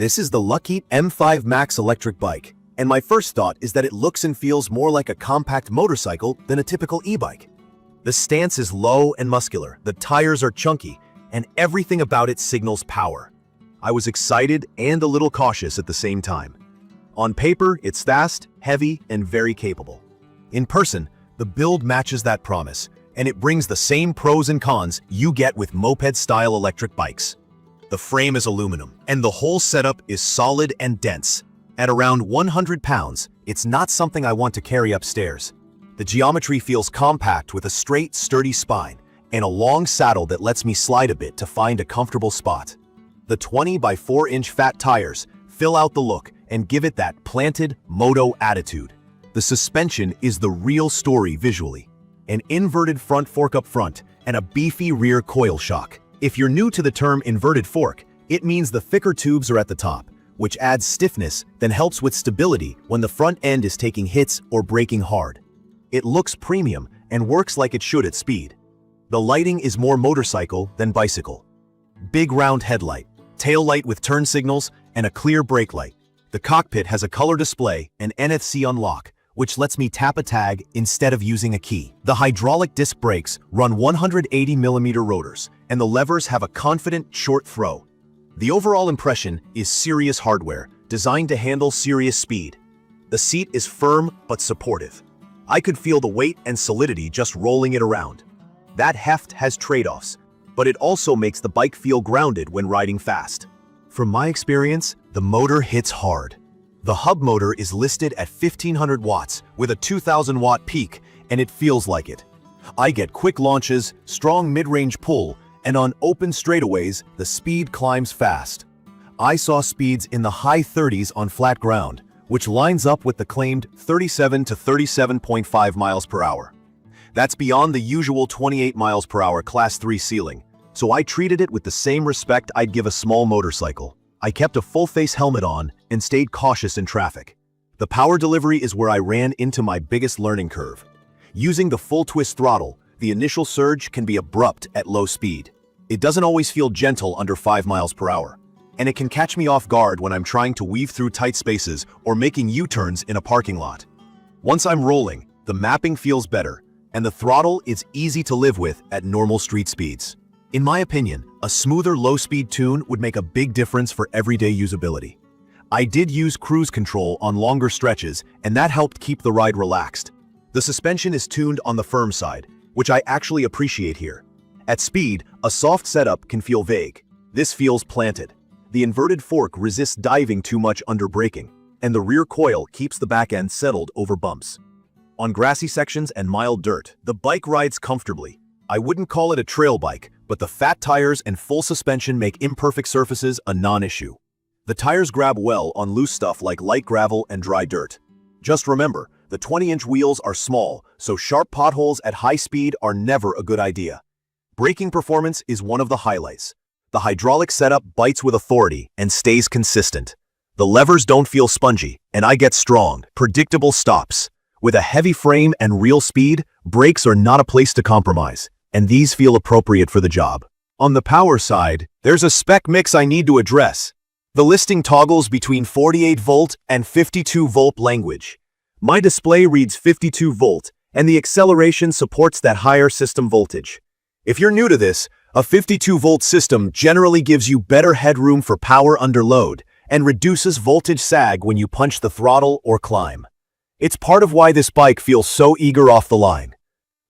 This is the Luckeep M5 MAX electric bike, and my first thought is that it looks and feels more like a compact motorcycle than a typical e-bike. The stance is low and muscular, the tires are chunky, and everything about it signals power. I was excited and a little cautious at the same time. On paper, it's fast, heavy, and very capable. In person, the build matches that promise, and it brings the same pros and cons you get with moped-style electric bikes. The frame is aluminum, and the whole setup is solid and dense. At around 100 pounds, it's not something I want to carry upstairs. The geometry feels compact with a straight, sturdy spine, and a long saddle that lets me slide a bit to find a comfortable spot. The 20 by 4-inch fat tires fill out the look and give it that planted, moto attitude. The suspension is the real story visually. An inverted front fork up front and a beefy rear coil shock. If you're new to the term inverted fork, it means the thicker tubes are at the top, which adds stiffness, then helps with stability when the front end is taking hits or braking hard. It looks premium and works like it should at speed. The lighting is more motorcycle than bicycle. Big round headlight, tail light with turn signals, and a clear brake light. The cockpit has a color display and NFC unlock, which lets me tap a tag instead of using a key. The hydraulic disc brakes run 180mm rotors, and the levers have a confident, short throw. The overall impression is serious hardware, designed to handle serious speed. The seat is firm but supportive. I could feel the weight and solidity just rolling it around. That heft has trade-offs, but it also makes the bike feel grounded when riding fast. From my experience, the motor hits hard. The hub motor is listed at 1500 watts with a 2000 watt peak, and it feels like it. I get quick launches, strong mid-range pull, and on open straightaways, the speed climbs fast. I saw speeds in the high 30s on flat ground, which lines up with the claimed 37 to 37.5 miles per hour. That's beyond the usual 28 miles per hour Class 3 ceiling, so I treated it with the same respect I'd give a small motorcycle. I kept a full-face helmet on and stayed cautious in traffic. The power delivery is where I ran into my biggest learning curve. Using the full-twist throttle, the initial surge can be abrupt at low speed. It doesn't always feel gentle under 5 miles per hour, and it can catch me off guard when I'm trying to weave through tight spaces or making U-turns in a parking lot. Once I'm rolling, the mapping feels better, and the throttle is easy to live with at normal street speeds. In my opinion, a smoother low-speed tune would make a big difference for everyday usability. I did use cruise control on longer stretches, and that helped keep the ride relaxed. The suspension is tuned on the firm side, which I actually appreciate here. At speed, a soft setup can feel vague. This feels planted. The inverted fork resists diving too much under braking, and the rear coil keeps the back end settled over bumps. On grassy sections and mild dirt, the bike rides comfortably. I wouldn't call it a trail bike, but the fat tires and full suspension make imperfect surfaces a non-issue. The tires grab well on loose stuff like light gravel and dry dirt. Just remember, the 20-inch wheels are small, so sharp potholes at high speed are never a good idea. Braking performance is one of the highlights. The hydraulic setup bites with authority and stays consistent. The levers don't feel spongy, and I get strong, predictable stops. With a heavy frame and real speed, brakes are not a place to compromise, and these feel appropriate for the job. On the power side, there's a spec mix I need to address. The listing toggles between 48-volt and 52-volt language. My display reads 52-volt, and the acceleration supports that higher system voltage. If you're new to this, a 52-volt system generally gives you better headroom for power under load and reduces voltage sag when you punch the throttle or climb. It's part of why this bike feels so eager off the line.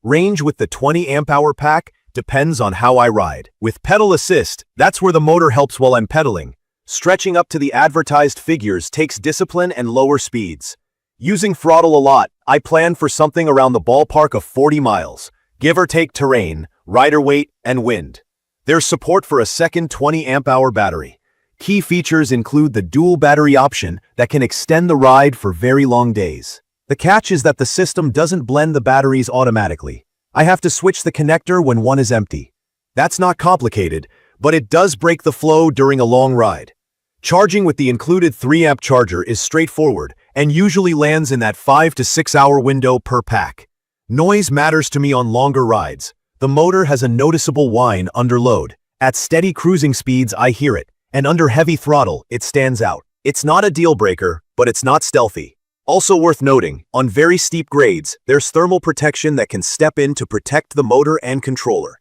Range with the 20 amp-hour pack depends on how I ride. With pedal assist, that's where the motor helps while I'm pedaling. Stretching up to the advertised figures takes discipline and lower speeds. Using throttle a lot, I plan for something around the ballpark of 40 miles, give or take terrain, rider weight, and wind. There's support for a second 20 amp-hour battery. Key features include the dual battery option that can extend the ride for very long days. The catch is that the system doesn't blend the batteries automatically. I have to switch the connector when one is empty. That's not complicated, but it does break the flow during a long ride. Charging with the included 3-amp charger is straightforward and usually lands in that 5 to 6 hour window per pack. Noise matters to me on longer rides. The motor has a noticeable whine under load. At steady cruising speeds, I hear it, And under heavy throttle, it stands out. It's not a deal breaker, but it's not stealthy. Also worth noting, on very steep grades, there's thermal protection that can step in to protect the motor and controller.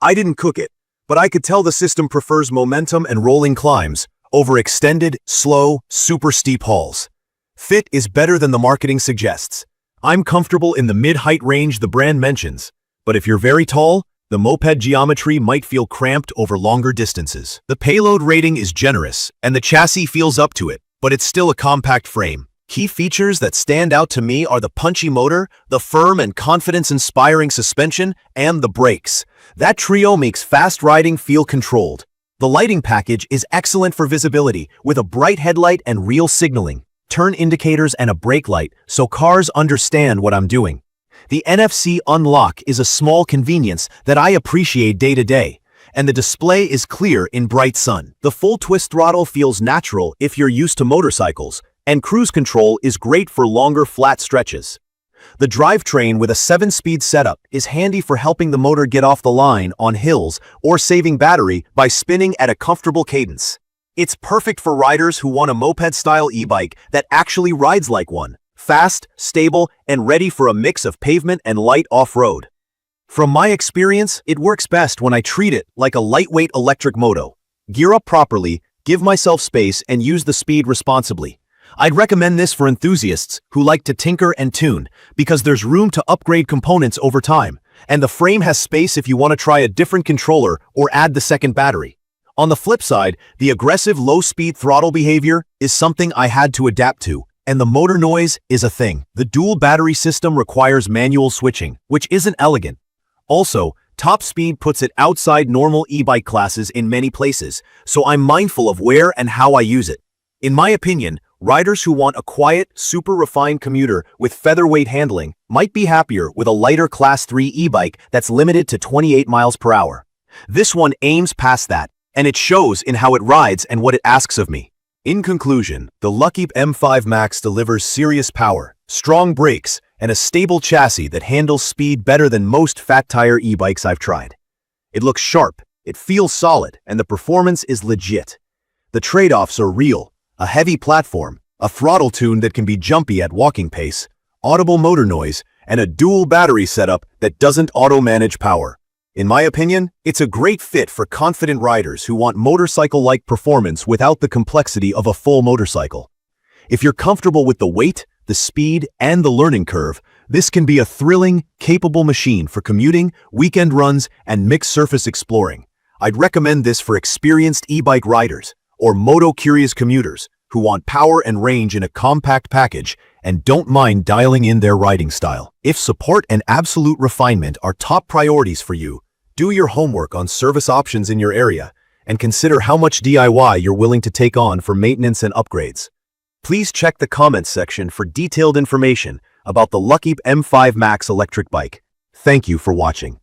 I didn't cook it, but I could tell the system prefers momentum and rolling climbs over extended, slow, super steep hauls. Fit is better than the marketing suggests. I'm comfortable in the mid-height range the brand mentions, but if you're very tall, the moped geometry might feel cramped over longer distances. The payload rating is generous, and the chassis feels up to it, but it's still a compact frame. Key features that stand out to me are the punchy motor, the firm and confidence-inspiring suspension, and the brakes. That trio makes fast riding feel controlled. The lighting package is excellent for visibility, with a bright headlight and real signaling, turn indicators and a brake light, so cars understand what I'm doing. The NFC unlock is a small convenience that I appreciate day to day, and the display is clear in bright sun. The full twist throttle feels natural if you're used to motorcycles, and cruise control is great for longer flat stretches. The drivetrain with a 7-speed setup is handy for helping the motor get off the line on hills or saving battery by spinning at a comfortable cadence. It's perfect for riders who want a moped-style e-bike that actually rides like one, fast, stable, and ready for a mix of pavement and light off-road. From my experience, it works best when I treat it like a lightweight electric moto. Gear up properly, give myself space, and use the speed responsibly. I'd recommend this for enthusiasts who like to tinker and tune, because there's room to upgrade components over time, and the frame has space if you want to try a different controller or add the second battery. On the flip side, the aggressive low-speed throttle behavior is something I had to adapt to, and the motor noise is a thing. The dual battery system requires manual switching, which isn't elegant. Also, top speed puts it outside normal e-bike classes in many places, so I'm mindful of where and how I use it. In my opinion, riders who want a quiet, super refined commuter with featherweight handling might be happier with a lighter Class 3 e-bike that's limited to 28 miles per hour. This one aims past that, and it shows in how it rides and what it asks of me. In conclusion, the Luckeep M5 MAX delivers serious power, strong brakes, and a stable chassis that handles speed better than most fat-tire e-bikes I've tried. It looks sharp, it feels solid, and the performance is legit. The trade-offs are real: a heavy platform, a throttle tune that can be jumpy at walking pace, audible motor noise, and a dual battery setup that doesn't auto-manage power. In my opinion, it's a great fit for confident riders who want motorcycle-like performance without the complexity of a full motorcycle. If you're comfortable with the weight, the speed, and the learning curve, this can be a thrilling, capable machine for commuting, weekend runs, and mixed-surface exploring. I'd recommend this for experienced e-bike riders or moto-curious commuters who want power and range in a compact package and don't mind dialing in their riding style. If support and absolute refinement are top priorities for you, do your homework on service options in your area and consider how much DIY you're willing to take on for maintenance and upgrades. Please check the comments section for detailed information about the Luckeep M5 MAX electric bike. Thank you for watching.